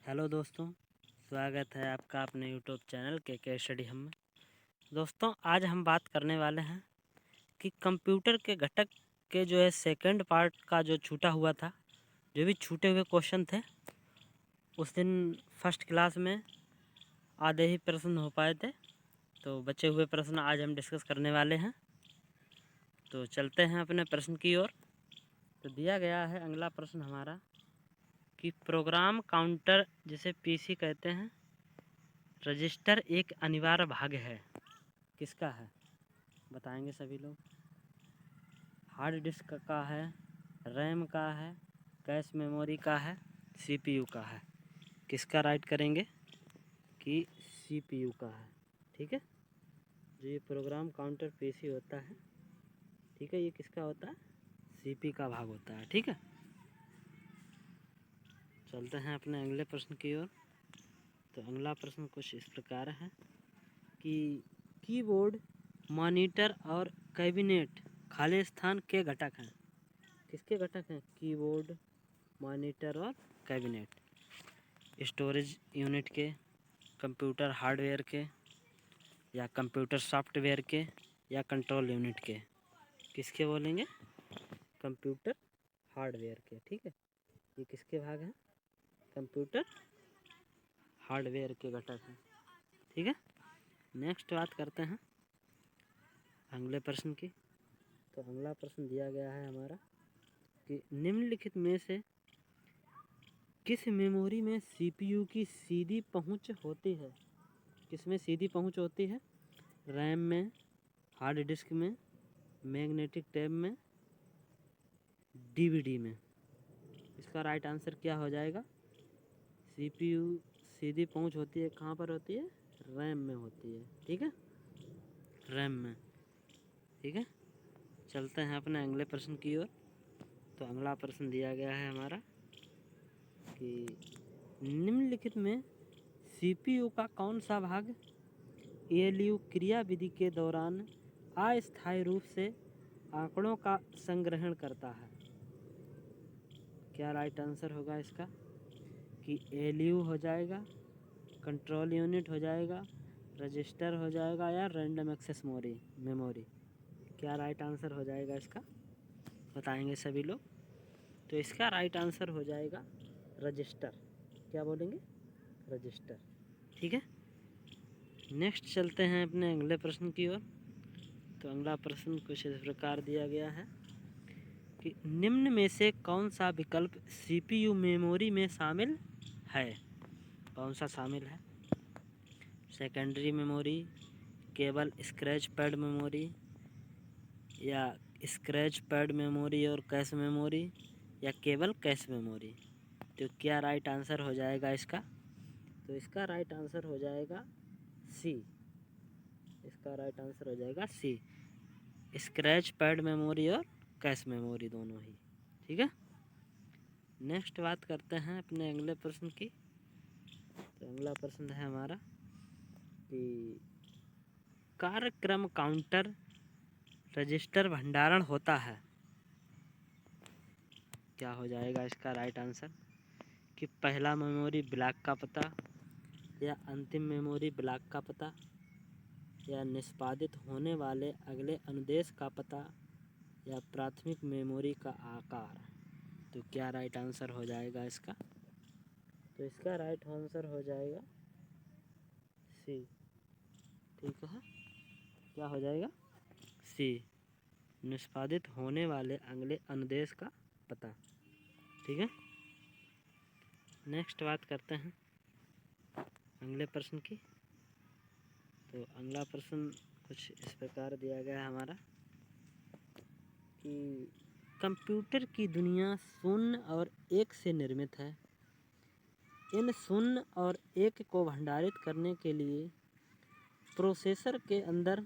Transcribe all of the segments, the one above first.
Hello दोस्तों, स्वागत है आपका अपने यूट्यूब चैनल के स्टडी हम में। दोस्तों, आज हम बात करने वाले हैं कि कंप्यूटर के घटक के जो है सेकंड पार्ट का जो छूटा हुआ था, जो भी छूटे हुए क्वेश्चन थे उस दिन फर्स्ट क्लास में आधे ही प्रश्न हो पाए थे। तो बचे हुए प्रश्न आज हम डिस्कस करने वाले हैं। तो चलते हैं अपने प्रश्न की ओर। तो दिया गया है अगला प्रश्न हमारा कि प्रोग्राम काउंटर जिसे पीसी कहते हैं, रजिस्टर एक अनिवार्य भाग है, किसका है? बताएंगे सभी लोग। हार्ड डिस्क का है, रैम का है, कैश मेमोरी का है, सीपीयू का है। किसका राइट करेंगे कि सीपीयू का है। ठीक है, जो ये प्रोग्राम काउंटर पीसी होता है, ठीक है, ये किसका होता है? सीपी का भाग होता है। ठीक है, चलते हैं अपने अगले प्रश्न की ओर। तो अगला प्रश्न कुछ इस प्रकार है कि कीबोर्ड, मॉनिटर और कैबिनेट खाली स्थान के घटक हैं। किसके घटक हैं? कीबोर्ड, मॉनिटर और कैबिनेट। स्टोरेज यूनिट के, कंप्यूटर हार्डवेयर के, या कंप्यूटर सॉफ्टवेयर के, या कंट्रोल यूनिट के। किसके बोलेंगे? कंप्यूटर हार्डवेयर के। ठीक है, ये किसके भाग हैं? कंप्यूटर हार्डवेयर के घटक हैं। ठीक है, नेक्स्ट बात करते हैं अगले प्रश्न की। तो अगला प्रश्न दिया गया है हमारा कि निम्नलिखित में से किस मेमोरी में सीपीयू की सीधी पहुंच होती है? किसमें सीधी पहुंच होती है? रैम में, हार्ड डिस्क में, मैग्नेटिक टेप में, डीवीडी में। इसका राइट आंसर क्या हो जाएगा? सीपीयू सीधी पहुंच होती है, कहाँ पर होती है? रैम में होती है। ठीक है, रैम में। ठीक है, चलते हैं अपने अगले प्रश्न की ओर। तो अगला प्रश्न दिया गया है हमारा कि निम्नलिखित में सीपीयू का कौन सा भाग एएलयू क्रियाविधि के दौरान अस्थायी रूप से आंकड़ों का संग्रहण करता है? क्या राइट आंसर होगा इसका? कि एएलयू हो जाएगा, कंट्रोल यूनिट हो जाएगा, रजिस्टर हो जाएगा, या रैंडम एक्सेस मेमोरी। क्या राइट आंसर हो जाएगा इसका? बताएंगे सभी लोग। तो इसका राइट आंसर हो जाएगा रजिस्टर। क्या बोलेंगे? रजिस्टर। ठीक है, नेक्स्ट चलते हैं अपने अगले प्रश्न की ओर। तो अगला प्रश्न कुछ इस प्रकार दिया गया है कि निम्न में से कौन सा विकल्प सीपीयू मेमोरी में शामिल है? कौन सा शामिल है? सेकेंडरी मेमोरी, केवल स्क्रैच पैड मेमोरी, या स्क्रैच पैड मेमोरी और कैश मेमोरी, या केवल कैश मेमोरी। तो क्या राइट आंसर हो जाएगा इसका? तो इसका राइट आंसर हो जाएगा सी। इसका राइट आंसर हो जाएगा सी, स्क्रैच पैड मेमोरी और कैश मेमोरी दोनों ही। ठीक है, नेक्स्ट बात करते हैं अपने अगले प्रश्न की। तो अगला प्रश्न है हमारा कि कार्यक्रम काउंटर रजिस्टर भंडारण होता है। क्या हो जाएगा इसका राइट आंसर? कि पहला मेमोरी ब्लॉक का पता, या अंतिम मेमोरी ब्लॉक का पता, या निष्पादित होने वाले अगले अनुदेश का पता, या प्राथमिक मेमोरी का आकार। तो क्या राइट आंसर हो जाएगा इसका? तो इसका राइट आंसर हो जाएगा सी। ठीक है, क्या हो जाएगा? सी, निष्पादित होने वाले अगले अनुदेश का पता। ठीक है, नेक्स्ट बात करते हैं अगले प्रश्न की। तो अगला प्रश्न कुछ इस प्रकार दिया गया है हमारा कि कंप्यूटर की दुनिया शून्य और एक से निर्मित है। इन शून्य और एक को भंडारित करने के लिए प्रोसेसर के अंदर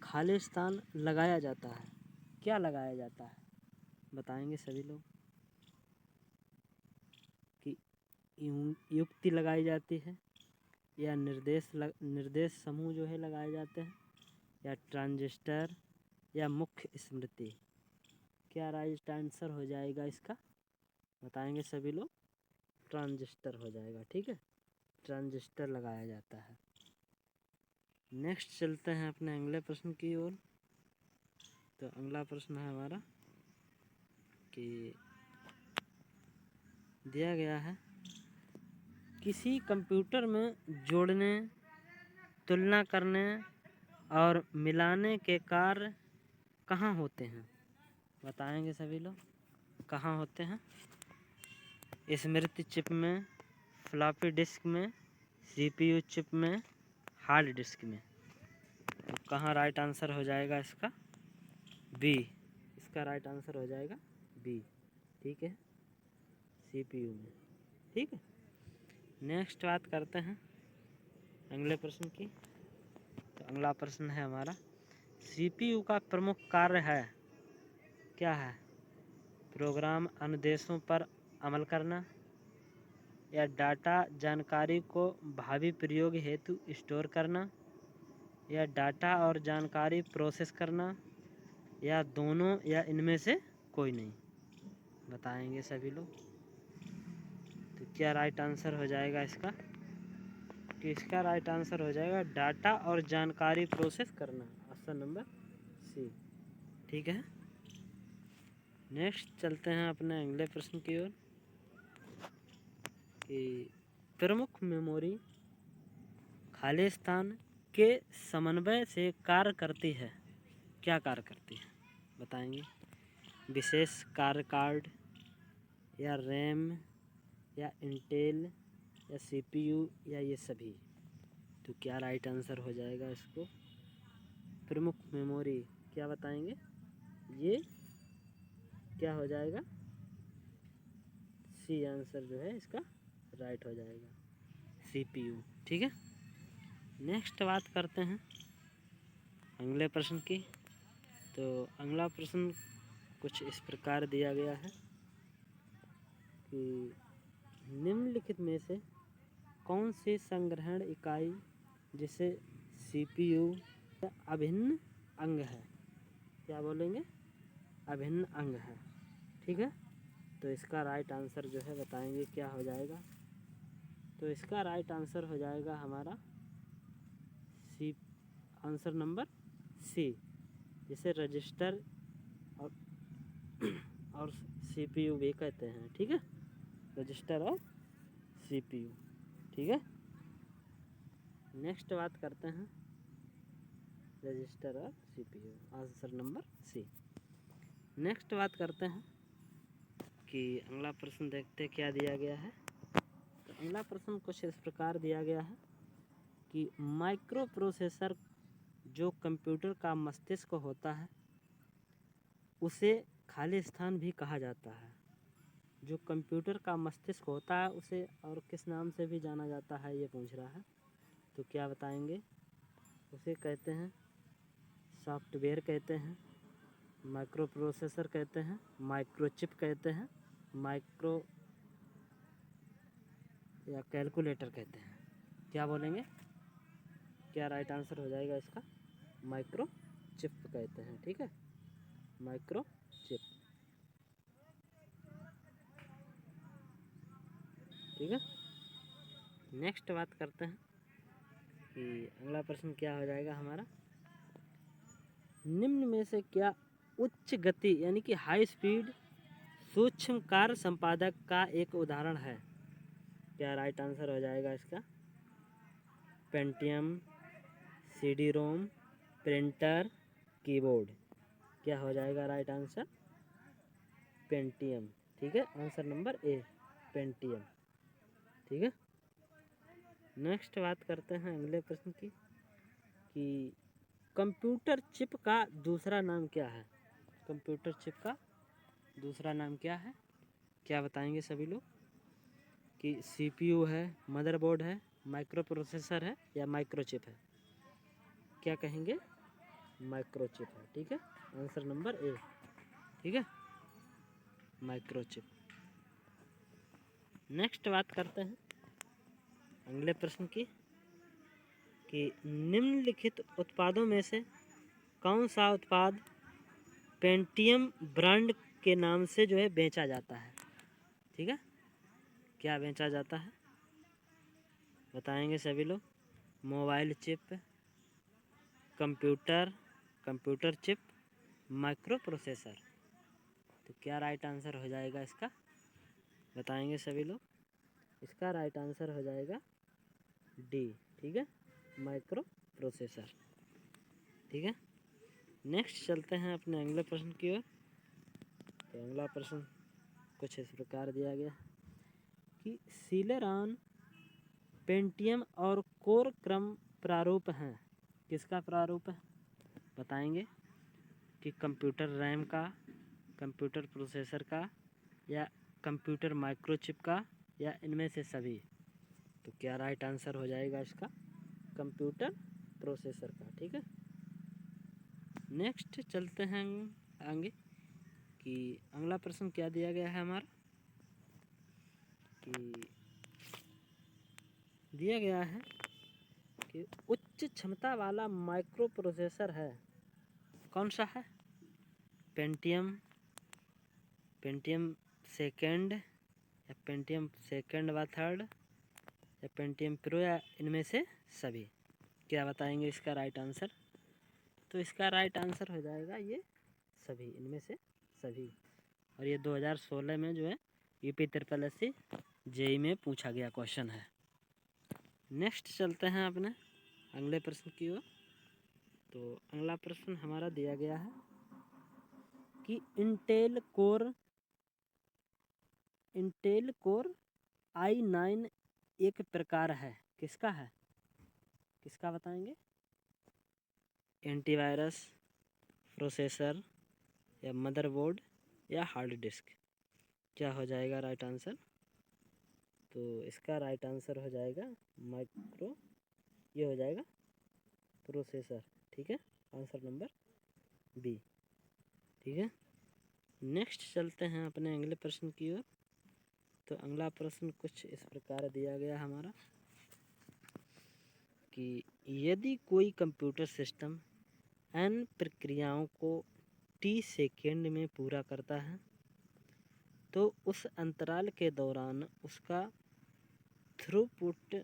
खाली स्थान लगाया जाता है। क्या लगाया जाता है? बताएंगे सभी लोग। कि युक्ति लगाई जाती है, या निर्देश समूह जो है लगाए जाते हैं, या ट्रांजिस्टर, या मुख्य स्मृति। क्या राइट आंसर हो जाएगा इसका? बताएंगे सभी लोग। ट्रांजिस्टर हो जाएगा। ठीक है, ट्रांजिस्टर लगाया जाता है। नेक्स्ट चलते हैं अपने अगले प्रश्न की ओर। तो अगला प्रश्न है हमारा कि दिया गया है किसी कंप्यूटर में जोड़ने, तुलना करने और मिलाने के कार्य कहाँ होते हैं? बताएंगे सभी लोग कहाँ होते हैं? स्मृति चिप में, फ्लॉपी डिस्क में, सीपीयू चिप में, हार्ड डिस्क में। तो कहाँ राइट आंसर हो जाएगा इसका? बी। इसका राइट आंसर हो जाएगा बी। ठीक है, सीपीयू में। ठीक है, नेक्स्ट बात करते हैं अगले प्रश्न की। तो अगला प्रश्न है हमारा, सीपीयू का प्रमुख कार्य है क्या है? प्रोग्राम अनुदेशों पर अमल करना, या डाटा जानकारी को भावी प्रयोग हेतु स्टोर करना, या डाटा और जानकारी प्रोसेस करना, या दोनों, या इनमें से कोई नहीं। बताएंगे सभी लोग। तो क्या राइट आंसर हो जाएगा इसका? कि इसका राइट आंसर हो जाएगा डाटा और जानकारी प्रोसेस करना, ऑप्शन नंबर सी। ठीक है, नेक्स्ट चलते हैं अपने अगले प्रश्न की ओर कि प्रमुख मेमोरी खाली स्थान के समन्वय से कार्य करती है। क्या कार्य करती है बताएंगे? विशेष कार्य कार्ड, या रैम, या इंटेल, या सीपीयू, या ये सभी। तो क्या राइट आंसर हो जाएगा इसको? प्रमुख मेमोरी क्या बताएंगे? ये क्या हो जाएगा? सी आंसर जो है इसका राइट हो जाएगा, सीपीयू। ठीक है, नेक्स्ट बात करते हैं अगले प्रश्न की। तो अगला प्रश्न कुछ इस प्रकार दिया गया है कि निम्नलिखित में से कौन सी संग्रहण इकाई जिसे सीपीयू का अभिन्न अंग है? क्या बोलेंगे? अभिन्न अंग है। ठीक है, तो इसका राइट आंसर जो है बताएंगे क्या हो जाएगा? तो इसका राइट आंसर हो जाएगा हमारा सी, आंसर नंबर सी, जिसे रजिस्टर और सीपीयू भी कहते हैं। ठीक है, रजिस्टर और सीपीयू। ठीक है, नेक्स्ट बात करते हैं रजिस्टर और CPU, answer number C. Next बात करते हैं कि अगला प्रश्न देखते क्या दिया गया है। तो अगला प्रश्न कुछ इस प्रकार दिया गया है कि माइक्रो प्रोसेसर जो कंप्यूटर का मस्तिष्क होता है उसे खाली स्थान भी कहा जाता है। जो कंप्यूटर का मस्तिष्क होता है उसे और किस नाम से भी जाना जाता है ये पूछ रहा है। तो क्या बताएंगे? उसे कहते हैं सॉफ्टवेयर कहते हैं, माइक्रो प्रोसेसर कहते हैं, माइक्रोचिप कहते हैं, माइक्रो या कैलकुलेटर कहते हैं। क्या बोलेंगे? क्या राइट आंसर हो जाएगा इसका? माइक्रो चिप कहते हैं। ठीक है, माइक्रो चिप। ठीक है, नेक्स्ट बात करते हैं कि अगला प्रश्न क्या हो जाएगा हमारा, निम्न में से क्या उच्च गति यानी कि हाई स्पीड सूक्ष्म कार्य संपादक का एक उदाहरण है? क्या राइट आंसर हो जाएगा इसका? Pentium, CD ROM, printer, keyboard. क्या हो जाएगा राइट आंसर? पेंटियम। ठीक है, आंसर नंबर ए, पेंटियम। ठीक है, नेक्स्ट बात करते हैं अगले प्रश्न की कि कंप्यूटर चिप का दूसरा नाम क्या है? कंप्यूटर चिप का दूसरा नाम क्या है? क्या बताएंगे सभी लोग? कि सीपीयू है, मदरबोर्ड है, माइक्रो प्रोसेसर है, या माइक्रोचिप है? क्या कहेंगे? माइक्रोचिप है। ठीक है, आंसर नंबर ए। ठीक है, माइक्रोचिप। नेक्स्ट बात करते हैं अगले प्रश्न की कि निम्नलिखित उत्पादों में से कौन सा उत्पाद पेंटियम ब्रांड के नाम से जो है बेचा जाता है? ठीक है, क्या बेचा जाता है? बताएंगे सभी लोग। Mobile chip, computer chip, micro processor. तो क्या राइट आंसर हो जाएगा इसका? बताएंगे सभी लोग। इसका राइट आंसर हो जाएगा डी। ठीक है, माइक्रो प्रोसेसर। ठीक है, नेक्स्ट चलते हैं अपने अगले प्रश्न की ओर। तो अगला प्रश्न कुछ इस प्रकार दिया गया कि सीलेरॉन, पेंटियम और कोर क्रम प्रारूप हैं। किसका प्रारूप है? बताएंगे कि कंप्यूटर रैम का, कंप्यूटर प्रोसेसर का, या कंप्यूटर माइक्रोचिप का, या इनमें से सभी। तो क्या राइट आंसर हो जाएगा इसका? कंप्यूटर प्रोसेसर का। ठीक है, नेक्स्ट चलते हैं आगे कि अगला प्रश्न क्या दिया गया है हमारा कि दिया गया है कि उच्च क्षमता वाला माइक्रो प्रोसेसर है, कौन सा है? पेंटियम, पेंटियम सेकेंड, या पेंटियम सेकेंड व थर्ड, या पेंटियम प्रो, या इनमें से सभी। क्या बताएंगे इसका राइट आंसर? तो इसका राइट आंसर हो जाएगा ये सभी, इनमें से सभी। और ये 2016 में जो है यूपी SSC जेई में पूछा गया क्वेश्चन है। नेक्स्ट चलते हैं अपने अगले प्रश्न की ओर। तो अगला प्रश्न हमारा दिया गया है कि इंटेल कोर i9 एक प्रकार है, किसका है? किसका बताएंगे? एंटीवायरस, प्रोसेसर, या मदरबोर्ड, या हार्ड डिस्क। क्या हो जाएगा राइट आंसर? तो इसका राइट आंसर हो जाएगा माइक्रो, ये हो जाएगा प्रोसेसर। ठीक है, आंसर नंबर बी। ठीक है, नेक्स्ट चलते हैं अपने अगले प्रश्न की ओर। तो अगला प्रश्न कुछ इस प्रकार दिया गया हमारा कि यदि कोई कंप्यूटर सिस्टम n प्रक्रियाओं को t सेकेंड में पूरा करता है तो उस अंतराल के दौरान उसका थ्रूपुट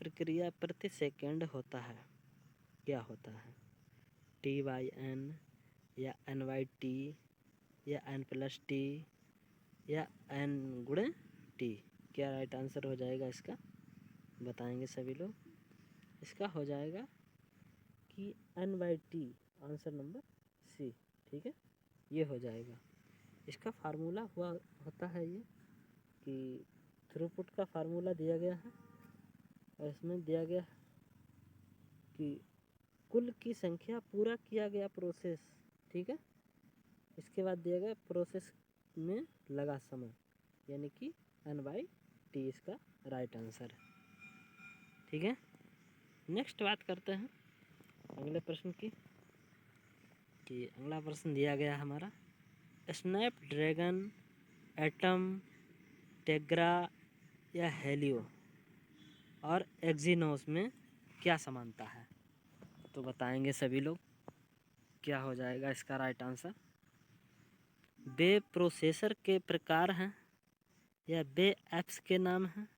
प्रक्रिया प्रति सेकेंड होता है, क्या होता है? t/n, या n/t, या n+t, या n×t। क्या राइट आंसर हो जाएगा इसका? बताएंगे सभी लोग। इसका हो जाएगा कि n/t, आंसर नंबर सी। ठीक है, ये हो जाएगा। इसका फार्मूला होता है ये कि थ्रूपुट का फार्मूला दिया गया है, और इसमें दिया गया है कि कुल की संख्या पूरा किया गया प्रोसेस। ठीक है, इसके बाद दिया गया प्रोसेस में लगा समय, यानी कि n/t इसका राइट आंसर है। ठीक है, नेक्स्ट बात करते हैं अगले प्रश्न की कि अगला प्रश्न दिया गया हमारा स्नैपड्रैगन, एटम, टेग्रा, या हेलियो और एक्जीनोस में क्या समानता है? तो बताएंगे सभी लोग। क्या हो जाएगा इसका राइट आंसर? वे प्रोसेसर के प्रकार हैं, या वे ऐप्स के नाम हैं,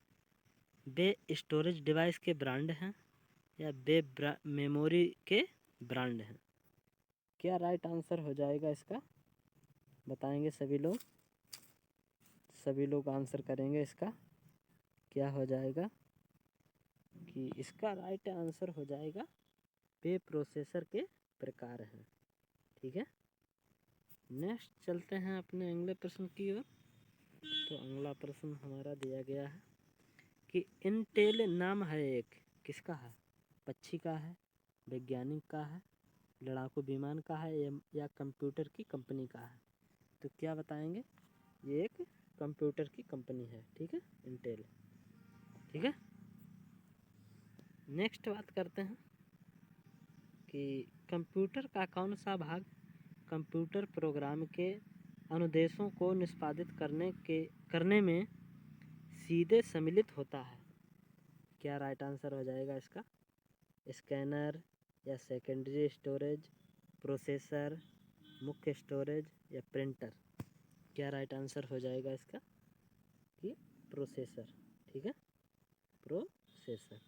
वे स्टोरेज डिवाइस के ब्रांड हैं, या वे मेमोरी के ब्रांड हैं। क्या राइट आंसर हो जाएगा इसका? बताएंगे सभी लोग। सभी लोग आंसर करेंगे इसका। क्या हो जाएगा कि इसका राइट आंसर हो जाएगा वे प्रोसेसर के प्रकार हैं। ठीक है, नेक्स्ट चलते हैं अपने अगले प्रश्न की ओर। तो अगला प्रश्न हमारा दिया गया है कि इंटेल नाम है एक, किसका है? पक्षी का है, वैज्ञानिक का है, लड़ाकू विमान का है, या कंप्यूटर की कंपनी का है। तो क्या बताएंगे? ये एक कंप्यूटर की कंपनी है। ठीक है, इंटेल। ठीक है, नेक्स्ट बात करते हैं कि कंप्यूटर का कौन सा भाग कंप्यूटर प्रोग्राम के अनुदेशों को निष्पादित करने में सीधे सम्मिलित होता है? क्या राइट आंसर हो जाएगा इसका? स्कैनर, या सेकेंडरी स्टोरेज, प्रोसेसर, मुख्य स्टोरेज, या प्रिंटर। क्या राइट आंसर हो जाएगा इसका? कि प्रोसेसर, ठीक है, प्रोसेसर।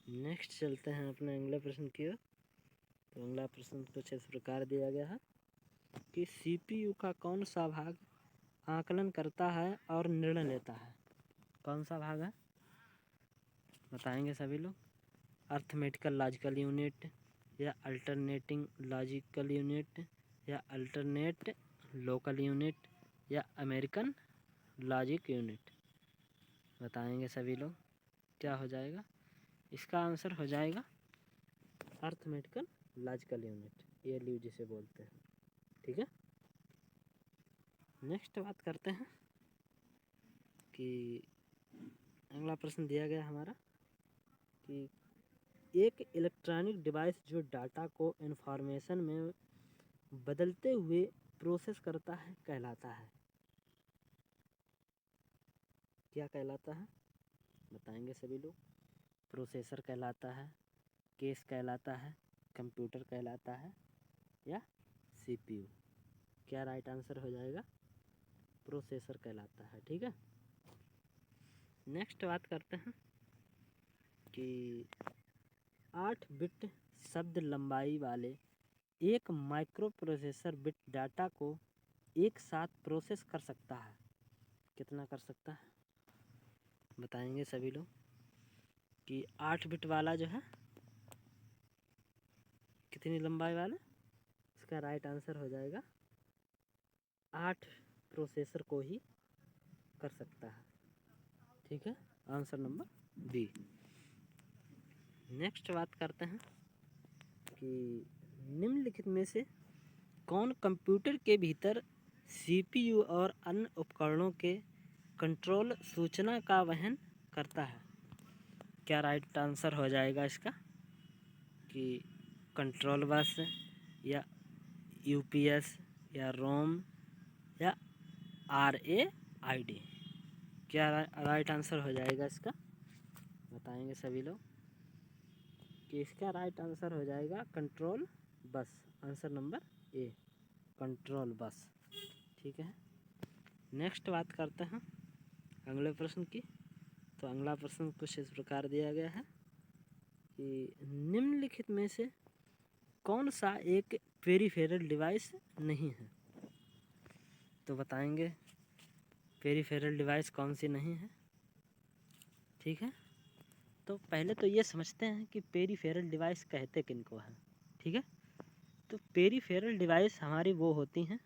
नेक्स्ट चलते हैं अपने अगले प्रश्न की ओर। तो अगला प्रश्न कुछ इस प्रकार दिया गया है कि सीपीयू का कौन सा भाग आकलन करता है और निर्णय लेता है? कौन सा भाग है बताएंगे सभी लोग। अर्थमेटिकल लॉजिकल यूनिट, या अल्टरनेटिंग लॉजिकल यूनिट, या अल्टरनेट लोकल यूनिट, या अमेरिकन लॉजिक यूनिट? बताएंगे सभी लोग क्या हो जाएगा। इसका आंसर हो जाएगा अर्थमेटिकल लॉजिकल यूनिट, ALU जिसे बोलते हैं, ठीक है। नेक्स्ट बात करते हैं कि अगला प्रश्न दिया गया हमारा कि एक इलेक्ट्रॉनिक डिवाइस जो डाटा को इन्फॉर्मेशन में बदलते हुए प्रोसेस करता है कहलाता है, क्या कहलाता है? बताएंगे सभी लोग। प्रोसेसर कहलाता है, केस कहलाता है, कंप्यूटर कहलाता है, या CPU? क्या राइट आंसर हो जाएगा? प्रोसेसर कहलाता है, ठीक है। नेक्स्ट बात करते हैं कि 8 बिट शब्द लंबाई वाले एक माइक्रो प्रोसेसर बिट डाटा को एक साथ प्रोसेस कर सकता है। कितना कर सकता है बताएंगे सभी लोग कि 8 बिट वाला जो है कितनी लंबाई वाला? इसका राइट आंसर हो जाएगा 8 प्रोसेसर को ही कर सकता है, ठीक है। Answer number B. नेक्स्ट बात करते हैं कि निम्नलिखित में से कौन कंप्यूटर के भीतर CPU और अन्य उपकरणों के कंट्रोल सूचना का वहन करता है? क्या राइट आंसर हो जाएगा इसका कि कंट्रोल बस, या UPS, या रोम, या RAID? क्या राइट आंसर हो जाएगा इसका? बताएंगे सभी लोग कि इसका राइट आंसर हो जाएगा control bus. Answer number A, control bus, ठीक है। नेक्स्ट बात करते हैं अगले प्रश्न की। तो अगला प्रश्न कुछ इस प्रकार दिया गया है कि निम्नलिखित में से कौन सा एक पेरिफेरल डिवाइस नहीं है? तो बताएंगे पेरिफेरल डिवाइस कौन सी नहीं है, ठीक है। तो पहले तो ये समझते हैं कि पेरिफेरल डिवाइस कहते किनको हैं, ठीक है। तो पेरिफेरल डिवाइस हमारी वो होती हैं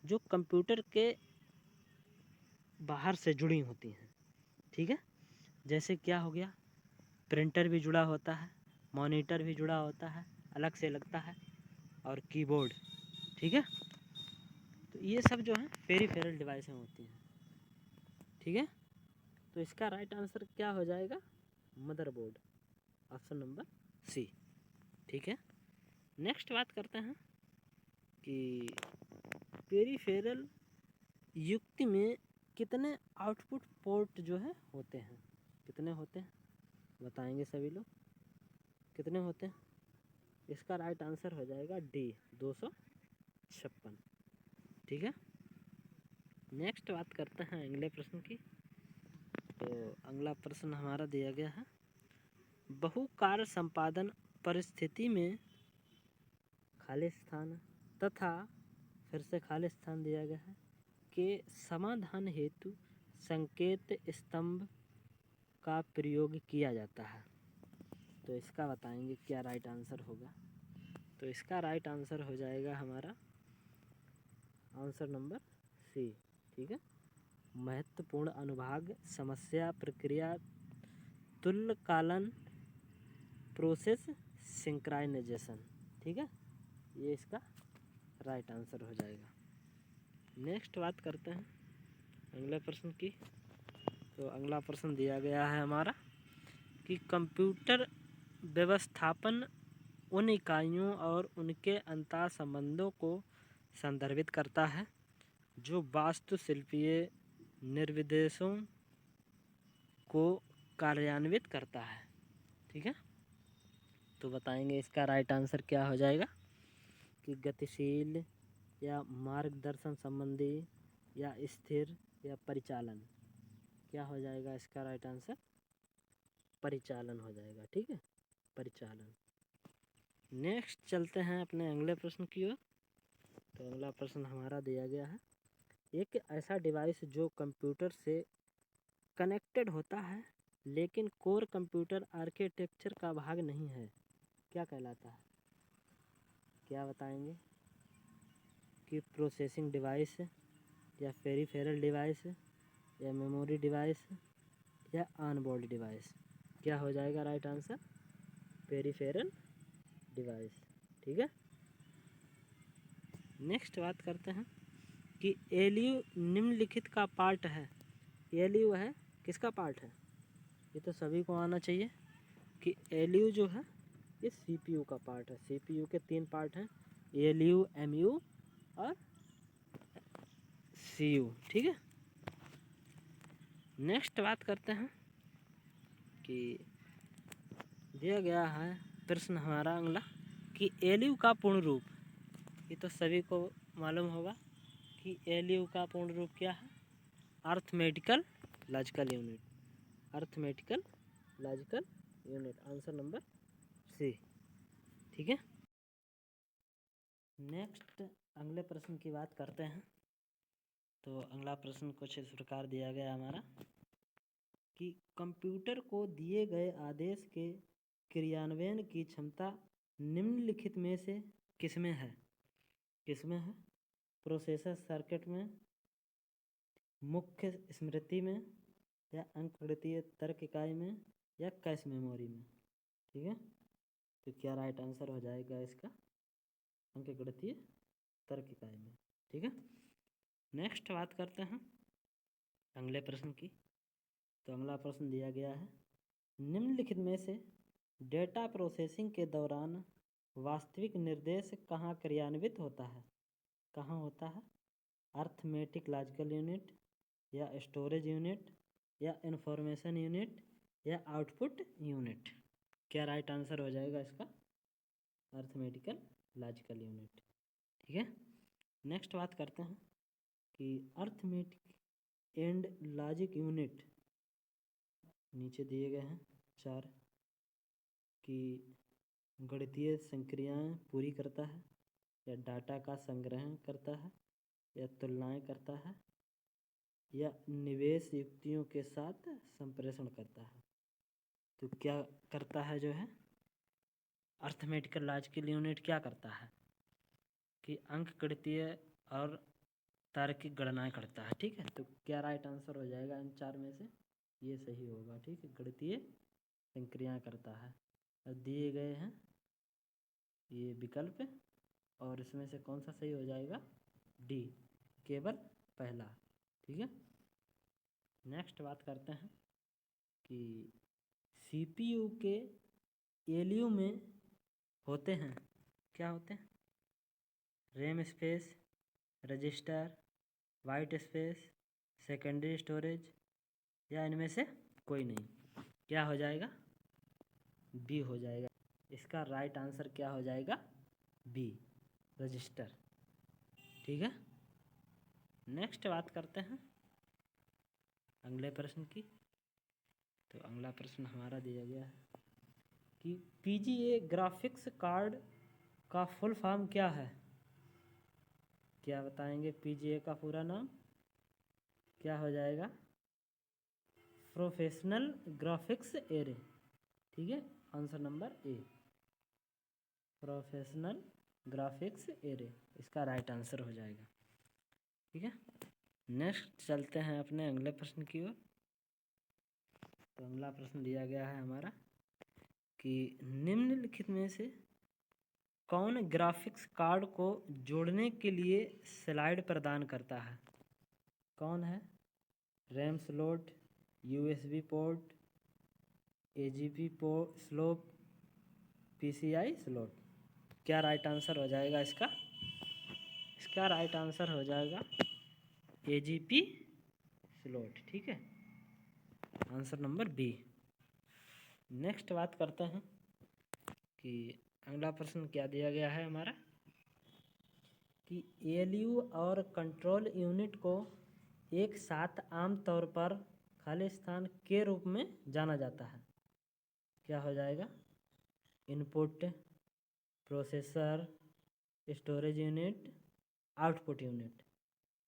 जो कंप्यूटर के बाहर से जुड़ी होती हैं, ठीक है। जैसे क्या हो गया, प्रिंटर भी जुड़ा होता है, मॉनिटर भी जुड़ा होता है, अलग से लगता है, और कीबोर्ड, ठीक है। तो ये सब जो है पेरिफेरल डिवाइसें होती हैं, ठीक है। तो इसका राइट आंसर क्या हो जाएगा? मदरबोर्ड, ऑप्शन नंबर सी, ठीक है। नेक्स्ट बात करते हैं कि पेरिफेरल युक्ति में कितने आउटपुट पोर्ट जो है होते हैं? कितने होते हैं बताएंगे सभी लोग कितने होते हैं? इसका राइट आंसर हो जाएगा डी, 256, ठीक है। नेक्स्ट बात करते हैं अगले प्रश्न की। तो अगला प्रश्न हमारा दिया गया है बहुकार्य संपादन परिस्थिति में खाली स्थान तथा फिर से खाली स्थान दिया गया है के समाधान हेतु संकेत स्तंभ का प्रयोग किया जाता है। तो इसका बताएंगे क्या राइट आंसर होगा। तो इसका राइट आंसर हो जाएगा हमारा आंसर नंबर सी, ठीक है। महत्वपूर्ण अनुभाग, समस्या, प्रक्रिया, तुल्यकालन, प्रोसेस सिंक्राइनाइजेशन, ठीक है। ये इसका राइट आंसर हो जाएगा। नेक्स्ट बात करते हैं अगले प्रश्न की। तो अगला प्रश्न दिया गया है हमारा कि कंप्यूटर व्यवस्थापन उन इकाइयों और उनके अंतर संबंधों को संदर्भित करता है जो वास्तुशिल्पीय निर्विदेशों को कार्यान्वित करता है, ठीक है। तो बताएंगे इसका राइट आंसर क्या हो जाएगा कि गतिशील, या मार्गदर्शन संबंधी, या स्थिर, या परिचालन? क्या हो जाएगा इसका राइट आंसर? परिचालन हो जाएगा। ठीक है, परिचालन। नेक्स्ट चलते हैं अपने अगले प्रश्न की ओर। तो अगला प्रश्न हमारा दिया गया है, एक ऐसा डिवाइस जो कंप्यूटर से कनेक्टेड होता है लेकिन कोर कंप्यूटर आर्किटेक्चर का भाग नहीं है, क्या कहलाता है? क्या बताएंगे कि प्रोसेसिंग डिवाइस या पेरिफेरल डिवाइस या मेमोरी डिवाइस या ऑनबोर्ड डिवाइस? क्या हो जाएगा राइट आंसर? Peripheral device. ठीक है। नेक्स्ट बात करते हैं कि एलयू निम्नलिखित का पार्ट है। एलयू है किसका पार्ट है? ये तो सभी को आना चाहिए कि एलयू जो है ये सीपीयू का पार्ट है। सीपीयू के 3 पार्ट हैं, एलयू, एमयू और सीयू। ठीक है। नेक्स्ट बात करते हैं कि दिया गया है प्रश्न हमारा अगला कि एलयू का पूर्ण रूप। ये तो सभी को मालूम होगा कि एलयू का पूर्ण रूप क्या है? Arithmetical logical unit. Arithmetical logical unit, answer number C. ठीक है। नेक्स्ट अगले प्रश्न की बात करते हैं। तो अगला प्रश्न कुछ इस प्रकार दिया गया हमारा कि कंप्यूटर को दिए गए आदेश के क्रियान्वयन की क्षमता निम्नलिखित में से किसमें है? किसमें है? प्रोसेसर सर्किट में, मुख्य स्मृति में, या अंकगणितीय तर्क इकाई में, या कैश मेमोरी में? ठीक है। तो क्या राइट आंसर हो जाएगा इसका? अंकगणितीय तर्क इकाई में। ठीक है। नेक्स्ट बात करते हैं अगले प्रश्न की। तो अगला प्रश्न दिया गया है, निम्नलिखित में से डेटा प्रोसेसिंग के दौरान वास्तविक निर्देश कहाँ क्रियान्वित होता है? कहाँ होता है? अर्थमेटिक लॉजिकल यूनिट या स्टोरेज यूनिट या इंफॉर्मेशन यूनिट या आउटपुट यूनिट? क्या राइट आंसर हो जाएगा इसका? Arithmetical logical unit. ठीक है। नेक्स्ट बात करते हैं कि अर्थमेटिक एंड लॉजिक यूनिट नीचे दिए गए हैं 4 कि गणितीय संक्रियाएं पूरी करता है, या डाटा का संग्रहण करता है, या तुलनाएं करता है, या निवेश युक्तियों के साथ संप्रेषण करता है? तो क्या करता है जो है अर्थमेटिकल लॉजिकल यूनिट? क्या करता है कि अंकगणितीय और तार्किक गणनाएं करता है। ठीक है। तो क्या राइट आंसर हो जाएगा इन 4 में से? ये सही होगा। ठीक है, गणितीय संक्रियाएं करता है। और दिए गए हैं ये विकल्प, और इसमें से कौन सा सही हो जाएगा? डी, केवल पहला। ठीक है। नेक्स्ट बात करते हैं कि सीपीयू के एलयू में होते हैं, क्या होते हैं? RAM space, register, white space, secondary storage, या इनमें से कोई नहीं? क्या हो जाएगा? बी हो जाएगा। इसका राइट आंसर क्या हो जाएगा? B, register. ठीक है। नेक्स्ट बात करते हैं अगले प्रश्न की। तो अगला प्रश्न हमारा दिया गया है कि पीजीए ग्राफिक्स कार्ड का फुल फॉर्म क्या है? क्या बताएंगे पीजीए का पूरा नाम? क्या हो जाएगा? Professional graphics array. ठीक है, answer number A, professional graphics array इसका राइट आंसर हो जाएगा। ठीक है। नेक्स्ट चलते हैं अपने अगले प्रश्न की ओर। तो अगला प्रश्न दिया गया है हमारा कि निम्नलिखित में से कौन ग्राफिक्स कार्ड को जोड़ने के लिए स्लाइड प्रदान करता है? कौन है? RAM slot, USB port, AGP slope, PCI slot? क्या राइट आंसर हो जाएगा इसका? इसका राइट आंसर हो जाएगा एजीपी स्लॉट। ठीक है, आंसर नंबर बी। नेक्स्ट बात करते हैं कि अगला प्रश्न क्या दिया गया है हमारा कि एलयू और कंट्रोल यूनिट को एक साथ आमतौर पर खाली स्थान के रूप में जाना जाता है? क्या हो जाएगा? Input, processor, storage unit, output unit.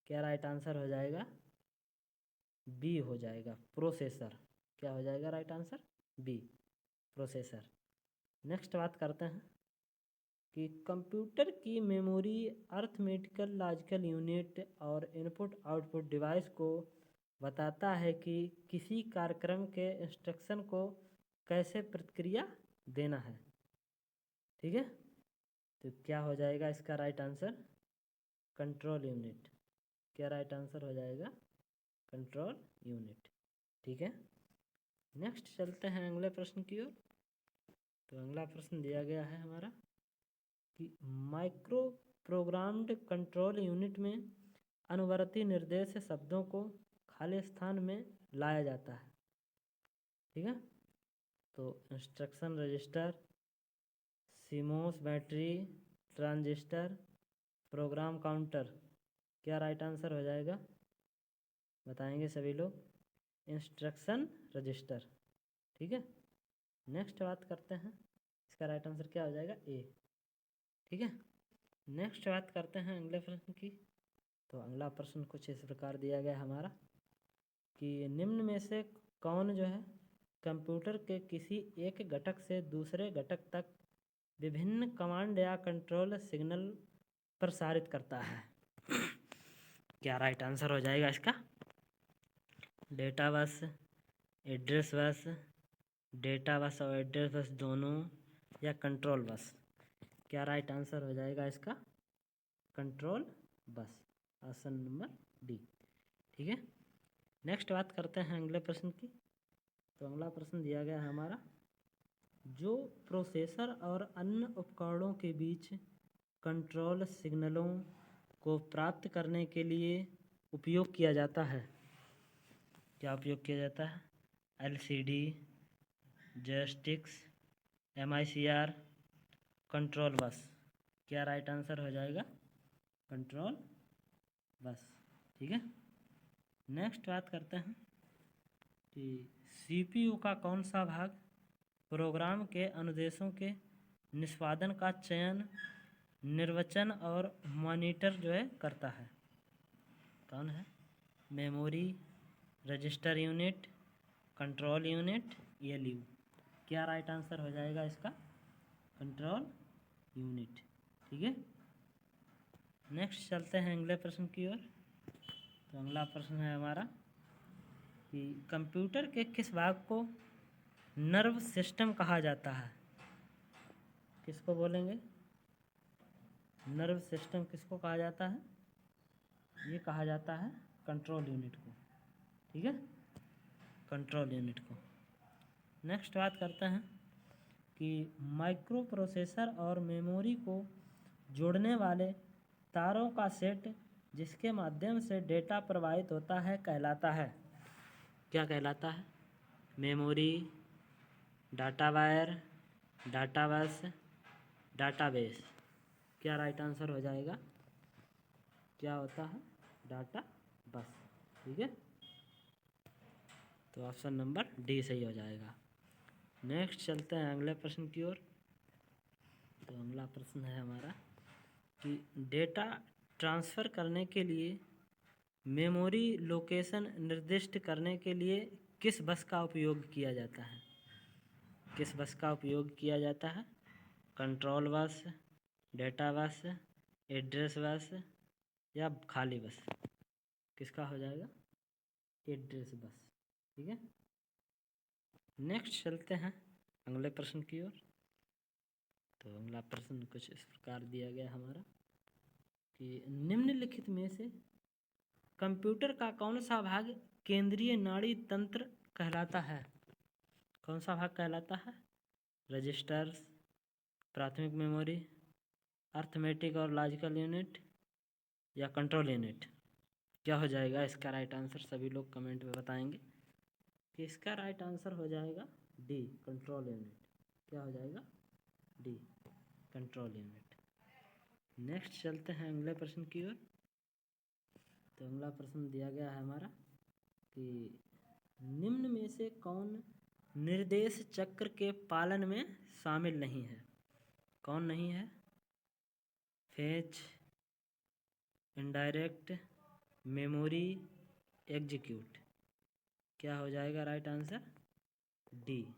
क्या राइट आंसर हो जाएगा? बी हो जाएगा, प्रोसेसर। क्या हो जाएगा right answer? B, processor. Next बात करते हैं कि कंप्यूटर की मेमोरी अर्थमेटिकल लॉजिकल यूनिट और इनपुट आउटपुट डिवाइस को बताता है कि किसी कार्यक्रम के इंस्ट्रक्शन को कैसे प्रतिक्रिया देना है। ठीक है, तो क्या हो जाएगा इसका राइट आंसर? Control unit. क्या राइट आंसर हो जाएगा? Control unit. ठीक है, नेक्स्ट चलते हैं अगले प्रश्न की ओर। तो अगला प्रश्न दिया गया है हमारा कि माइक्रो प्रोग्राम्ड कंट्रोल यूनिट में अनुवर्ती निर्देश शब्दों को खाली स्थान में लाया जाता है। ठीक है, तो instruction register, CMOS battery, transistor, program counter. क्या राइट आंसर हो जाएगा? बताएंगे सभी लोग। Instruction register. ठीक है, नेक्स्ट बात करते हैं, इसका राइट आंसर क्या हो जाएगा? ए। ठीक है, नेक्स्ट बात करते हैं अगले प्रश्न की। तो अगला प्रश्न कुछ इस प्रकार दिया गया हमारा कि निम्न में से कौन जो है कंप्यूटर के किसी एक घटक से दूसरे घटक तक विभिन्न कमांड या कंट्रोल सिग्नल प्रसारित करता है? क्या राइट आंसर हो जाएगा इसका? Data bus, address bus, data bus और एड्रेस बस दोनों, या कंट्रोल बस? क्या राइट आंसर हो जाएगा इसका? Control bus, option number D. ठीक है, नेक्स्ट बात करते हैं अगले प्रश्न की। तो अगला प्रश्न दिया गया है हमारा, जो प्रोसेसर और अन्य उपकरणों के बीच कंट्रोल सिग्नलों को प्राप्त करने के लिए उपयोग किया जाता है। क्या उपयोग किया जाता है? LCD, joysticks, MICR, control bus. क्या राइट आंसर हो जाएगा? Control bus. ठीक है, नेक्स्ट बात करते हैं कि सीपीयू का कौन सा भाग प्रोग्राम के अनुदेशों के निष्पादन का चयन, निर्वचन और मॉनिटर जो है करता है? कौन है? Memory, register unit, control unit, ALU. क्या राइट आंसर हो जाएगा इसका? Control unit. ठीक है, नेक्स्ट चलते हैं अगले प्रश्न की ओर। तो अगला प्रश्न है हमारा कि कंप्यूटर के किस भाग को नर्व सिस्टम कहा जाता है? किसको बोलेंगे? नर्व सिस्टम किसको कहा जाता है? ये कहा जाता है कंट्रोल यूनिट को। ठीक है, कंट्रोल यूनिट को। नेक्स्ट बात करते हैं कि माइक्रो प्रोसेसर और मेमोरी को जोड़ने वाले तारों का सेट जिसके माध्यम से डेटा प्रवाहित होता है कहलाता है? क्या कहलाता है? मेमोरी, डाटा वायर, डाटा बस, डाटाबेस। क्या राइट आंसर हो जाएगा? क्या होता है? डाटा बस। ठीक है, तो ऑप्शन नंबर डी सही हो जाएगा। नेक्स्ट चलते हैं अगले प्रश्न की ओर। तो अगला प्रश्न है हमारा कि डेटा ट्रांसफ़र करने के लिए मेमोरी लोकेशन निर्दिष्ट करने के लिए किस बस का उपयोग किया जाता है? किस बस का उपयोग किया जाता है? Control bus, data bus, address bus, या खाली बस? किसका हो जाएगा? Address bus. ठीक है, नेक्स्ट चलते हैं अगले प्रश्न की ओर। तो अगला प्रश्न कुछ इस प्रकार दिया गया हमारा कि निम्नलिखित में से कंप्यूटर का कौन सा भाग केंद्रीय नाड़ी तंत्र कहलाता है? कौन सा भाग कहलाता है? रजिस्टर्स, प्राथमिक मेमोरी, अर्थमेटिक और लॉजिकल यूनिट, या कंट्रोल यूनिट? क्या हो जाएगा इसका राइट आंसर? सभी लोग कमेंट में बताएंगे कि इसका राइट आंसर हो जाएगा डी, कंट्रोल यूनिट। क्या हो जाएगा? D, control unit. नेक्स्ट चलते हैं अगले प्रश्न की ओर। तो अगला प्रश्न दिया गया है हमारा कि निम्न में से कौन निर्देश चक्र के पालन में शामिल नहीं है? कौन नहीं है? Fetch, indirect, memory, execute. क्या हो जाएगा राइट आंसर? D,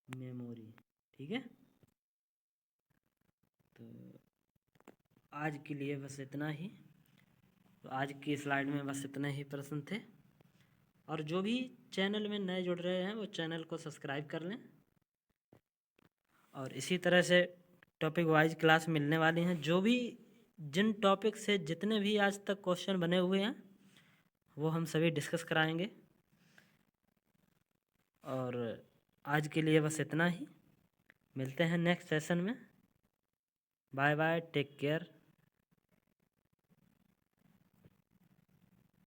memory. ठीक है, तो आज के लिए बस इतना ही। तो आज की स्लाइड में बस इतने ही प्रश्न थे। और जो भी चैनल में नए जुड़ रहे हैं वो चैनल को सब्सक्राइब कर लें। और इसी तरह से टॉपिक वाइज क्लास मिलने वाली हैं। जो भी जिन टॉपिक से जितने भी आज तक क्वेश्चन बने हुए हैं वो हम सभी डिस्कस कराएंगे। और आज के लिए बस इतना ही। मिलते हैं नेक्स्ट सेशन में। Bye bye, take care.